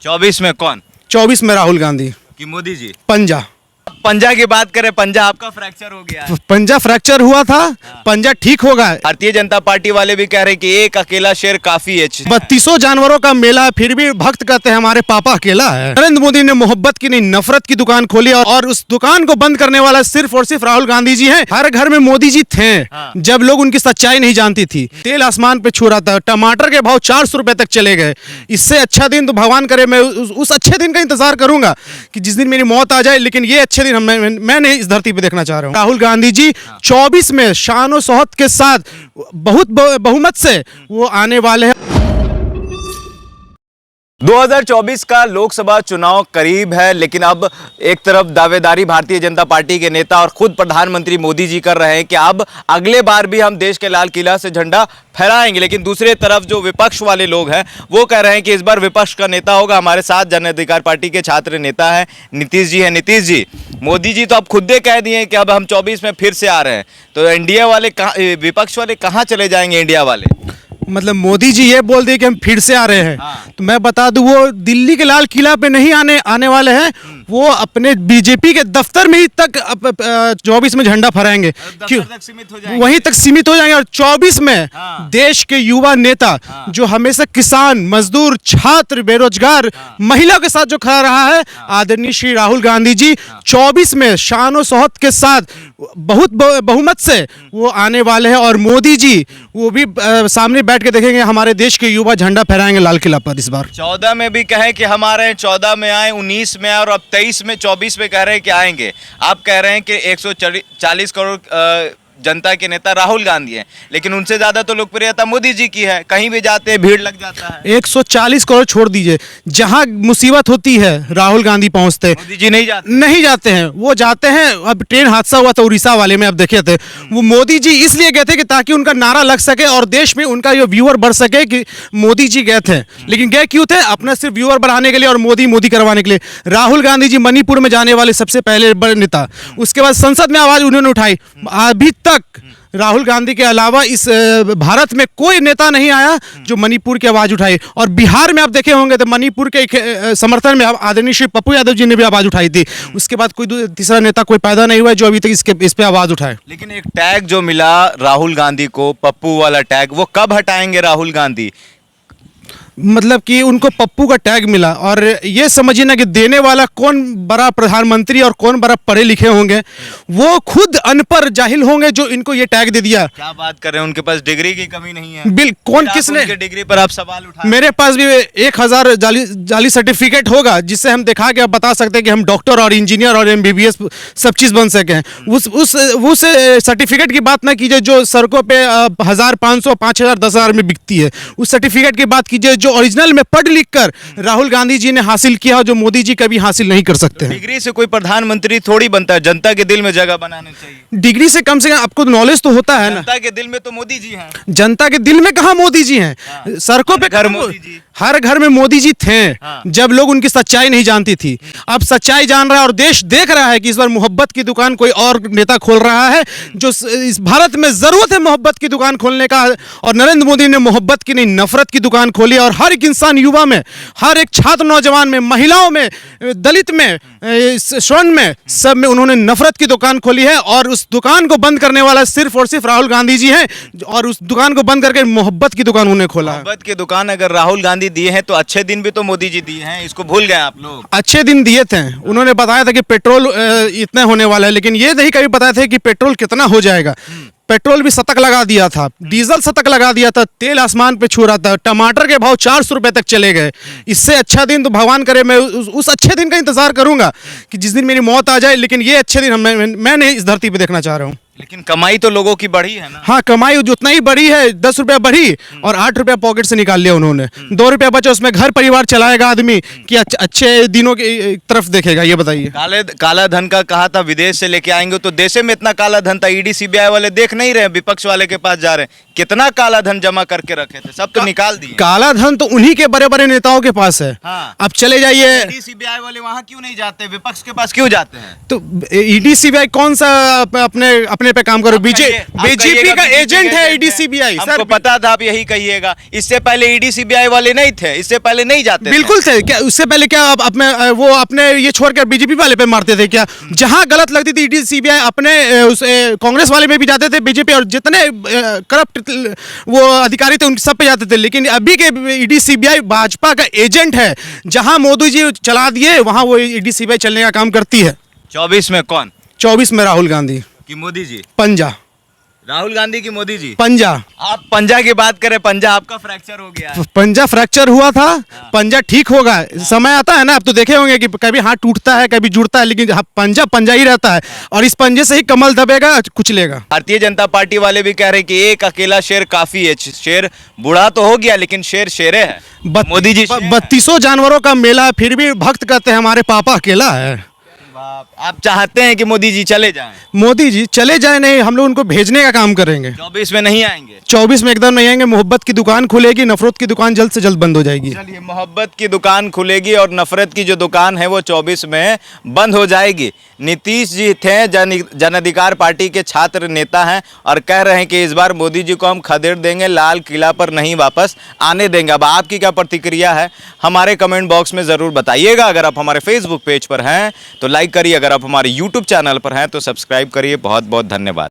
24 में कौन? 24 में राहुल गांधी कि मोदी जी? पंजा पंजा की बात करें, पंजा आपका फ्रैक्चर हो गया है। पंजा फ्रैक्चर हुआ था, पंजा ठीक होगा। भारतीय जनता पार्टी वाले भी कह रहे हैं कि एक अकेला शेर काफी है। 3200 जानवरों का मेला है, फिर भी भक्त कहते हैं हमारे पापा अकेला है। नरेंद्र मोदी ने मोहब्बत की नहीं नफरत की दुकान खोली और उस दुकान को बंद करने वाला सिर्फ और सिर्फ राहुल गांधी जी हैं। हर घर में मोदी जी थे जब लोग उनकी सच्चाई नहीं जानती थी। तेल आसमान पे छू रहा था, टमाटर के भाव 400 रुपए तक चले गए। इससे अच्छा दिन तो भगवान करे, मैं उस अच्छे दिन का इंतजार करूंगा कि जिस दिन मेरी मौत आ जाए, लेकिन ये अच्छे दिन मैं नहीं इस धरती पे देखना चाह रहा हूँ। राहुल गांधी जी 24 में शान और शौहत के साथ बहुत बहुमत से वो आने वाले हैं। 2024 का लोकसभा चुनाव करीब है, लेकिन अब एक तरफ दावेदारी भारतीय जनता पार्टी के नेता और खुद प्रधानमंत्री मोदी जी कर रहे हैं कि अब अगले बार भी हम देश के लाल किला से झंडा फहराएंगे, लेकिन दूसरे तरफ जो विपक्ष वाले लोग हैं वो कह रहे हैं कि इस बार विपक्ष का नेता होगा। हमारे साथ जन अधिकार पार्टी के छात्र नेता हैं नीतीश जी हैं। नीतीश जी, मोदी जी तो अब खुद ही कह दिए कि अब हम 24 में फिर से आ रहे हैं, तो इंडिया वाले विपक्ष वाले कहाँ चले जाएंगे? इंडिया वाले मतलब मोदी जी ये बोल दिए कि हम फिर से आ रहे हैं। तो मैं बता दूं, वो दिल्ली के लाल किला पे नहीं आने वाले हैं, वो अपने बीजेपी के दफ्तर में ही तक 24 में झंडा फहराएंगे। क्यों? वहीं तक सीमित हो जाएंगे। और 24 में देश के युवा नेता जो हमेशा किसान, मजदूर, छात्र, बेरोजगार, महिला के साथ जो खड़ा रहा है, आदरणीय श्री राहुल गांधी जी 24 में शान और शौहत के साथ बहुत बहुमत से वो आने वाले हैं। और मोदी जी वो भी सामने बैठ के देखेंगे, हमारे देश के युवा झंडा फहराएंगे लाल किला पर इस बार। 14 में भी कहे कि हमारे 14 में आए, 19 में आए, और अब 23 में 24 में कह रहे हैं कि आएंगे। आप कह रहे हैं कि 140 करोड़ जनता के नेता राहुल गांधी हैं, लेकिन उनसे ज्यादा तो लोकप्रियता मोदी जी की है। कहीं भी जाते हैं भीड़ लग जाता है। 140 करोड़ छोड़ दीजिए, जहां मुसीबत होती है राहुल गांधी पहुंचते। मोदी जी नहीं जाते हैं। वो जाते हैं। अब ट्रेन हादसा हुआ था उड़ीसा वाले में, अब देखे थे, वो मोदी जी इसलिए गए थे कि ताकि उनका नारा लग सके और देश में उनका ये व्यूअर बढ़ सके कि मोदी जी गए थे। लेकिन गए क्यों थे? अपना सिर्फ व्यूअर बढ़ाने के लिए और मोदी करवाने के लिए। राहुल गांधी जी मणिपुर में जाने वाले सबसे पहले बड़े नेता, उसके बाद संसद में आवाज उन्होंने उठाई। अभी तक राहुल गांधी के अलावा इस भारत में कोई नेता नहीं आया जो मणिपुर की आवाज उठाई। और बिहार में आप देखे होंगे तो मणिपुर के समर्थन में आदरणीय श्री पप्पू यादव जी ने भी आवाज उठाई थी। उसके बाद कोई तीसरा नेता कोई पैदा नहीं हुआ जो अभी तक इस पे आवाज उठाए। लेकिन एक टैग जो मिला राहुल गांधी को, पप्पू वाला टैग, वो कब हटाएंगे राहुल गांधी? मतलब कि उनको पप्पू का टैग मिला, और ये समझिए ना कि देने वाला कौन बड़ा प्रधानमंत्री और कौन बड़ा पढ़े लिखे होंगे, वो खुद अनपढ़ जाहिल होंगे जो इनको ये टैग दे दिया। क्या बात कर रहे हैं, उनके पास डिग्री की कमी नहीं है। कौन किसने डिग्री पर आप सवाल उठा? मेरे पास भी 1000 जाली सर्टिफिकेट होगा जिससे हम दिखा के बता सकते हैं कि हम डॉक्टर और इंजीनियर और MBBS सब चीज बन सके हैं। उस सर्टिफिकेट की बात ना कीजिए जो सड़कों पे 1500, 5000, 10,000 में बिकती है। उस सर्टिफिकेट की बात कीजिए जो ओरिजिनल में पढ़ लिख कर राहुल गांधी जी ने हासिल किया, जो मोदी जी कभी हासिल नहीं कर सकते हैं। डिग्री से कोई प्रधानमंत्री थोड़ी बनता है, जनता के दिल में जगह बनानी चाहिए। डिग्री से कम आपको नॉलेज तो होता है ना। जनता के दिल में तो मोदी जी हैं। जनता के दिल में कहाँ मोदी जी हैं? सड़कों पे हर घर में मोदी जी थे जब लोग उनकी सच्चाई नहीं जानती थी। अब सच्चाई जान रहा है और देश देख रहा है कि इस बार मोहब्बत की दुकान कोई और नेता खोल रहा है, जो इस भारत में जरूरत है मोहब्बत की दुकान खोलने का। और नरेंद्र मोदी ने मोहब्बत की नहीं नफरत की दुकान खोली, और हर एक इंसान, युवा में, हर एक छात्र नौजवान में, महिलाओं में, दलित में, स्वर्ण में, सब में उन्होंने नफरत की दुकान खोली है। और उस दुकान को बंद करने वाला सिर्फ और सिर्फ राहुल गांधी जी हैं, और उस दुकान को बंद करके मोहब्बत की दुकान उन्होंने खोला। मोहब्बत की दुकान अगर राहुल गांधी दिए हैं तो अच्छे दिन भी तो मोदी जी दिए हैं, इसको भूल गए आप लोग। अच्छे दिन दिए थे, उन्होंने बताया था कि पेट्रोल इतना होने वाला है, लेकिन ये नहीं कभी बताया था कि पेट्रोल कितना हो जाएगा। पेट्रोल भी शतक लगा दिया था, डीजल शतक लगा दिया था, तेल आसमान पे छू रहा था, टमाटर के भाव 400 रुपए तक चले गए। इससे अच्छा दिन तो भगवान करे, मैं उस अच्छे दिन का इंतजार करूंगा कि जिस दिन मेरी मौत आ जाए, लेकिन ये अच्छे दिन मैं नहीं इस धरती पे देखना चाह रहा हूँ। लेकिन कमाई तो लोगों की बढ़ी है ना। हाँ, कमाई जितना ही बढ़ी है, 10 रुपया बढ़ी और 8 रुपया पॉकेट से निकाल लिया उन्होंने। 2 रुपया बचा, उसमें घर परिवार चलाएगा आदमी कि अच्छे दिनों की तरफ देखेगा? ये बताइए। काला धन का कहा था विदेश से लेके आएंगे, तो देश में इतना काला धन था, ED CBI वाले देख नहीं रहे, विपक्ष वाले के पास जा रहे हैं। कितना काला धन जमा करके रखे थे, सब तो निकाल दिए। काला धन तो उन्हीं के बड़े बड़े नेताओं के पास है। हाँ। अब चले जाइए, ईडी सीबीआई वाले वहां क्यों नहीं जाते, विपक्ष के पास क्यों जाते हैं? तो ईडी सीबीआई कौन सा अपने अपने पे काम करो? बीजेपी का एजेंट है ईडी सीबीआई। हमको पता था आप यही कहिएगा। इससे पहले ईडी सीबीआई वाले नहीं थे, इससे पहले नहीं जाते बिल्कुल थे क्या? उससे पहले क्या वो अपने ये छोड़कर बीजेपी वाले पे मारते थे क्या? जहां गलत लगती थी ईडी सीबीआई अपने कांग्रेस वाले में भी जाते थे, बीजेपी और जितने करप्ट वो अधिकारी थे उन सब पे जाते थे। लेकिन अभी के ईडी सीबीआई भाजपा का एजेंट है। जहां मोदी जी चला दिए वहां वो ईडी सीबीआई चलने का काम करती है। 24 में कौन? 24 में राहुल गांधी कि मोदी जी? पंजा। राहुल गांधी की मोदी जी? पंजा। आप पंजा की बात करें, पंजा आपका फ्रैक्चर हो गया है। पंजा फ्रैक्चर हुआ था, पंजा ठीक होगा। समय आता है ना, अब तो देखे होंगे कि कभी हाथ टूटता है कभी जुड़ता है, लेकिन पंजा पंजा ही रहता है और इस पंजे से ही कमल दबेगा, कुचलेगा। भारतीय जनता पार्टी वाले भी कह रहे हैं कि एक अकेला शेर काफी है। शेर बूढ़ा तो हो गया लेकिन शेर शेरे है। मोदी जी 3200 जानवरों का मेला, फिर भी भक्त कहते हैं हमारे पापा अकेला है। आप चाहते हैं कि मोदी जी चले जाएं? मोदी जी चले जाए नहीं, हम लोग उनको भेजने का काम करेंगे। 24 में नहीं आएंगे? 24 में एकदम नहीं आएंगे। मोहब्बत की दुकान खुलेगी, नफरत की दुकान जल्द से जल्द बंद हो जाएगी। चलिए, मोहब्बत की दुकान खुलेगी और नफरत की जो दुकान है वो 24 में बंद हो जाएगी। नीतीश जी थे जन अधिकार पार्टी के छात्र नेता हैं और कह रहे हैं कि इस बार मोदी जी को हम खदेड़ देंगे, लाल किला पर नहीं वापस आने देंगे। अब आपकी क्या प्रतिक्रिया है हमारे कमेंट बॉक्स में ज़रूर बताइएगा। अगर आप हमारे फेसबुक पेज पर हैं तो लाइक करिए, अगर आप हमारे यूट्यूब चैनल पर हैं तो सब्सक्राइब करिए। बहुत बहुत धन्यवाद।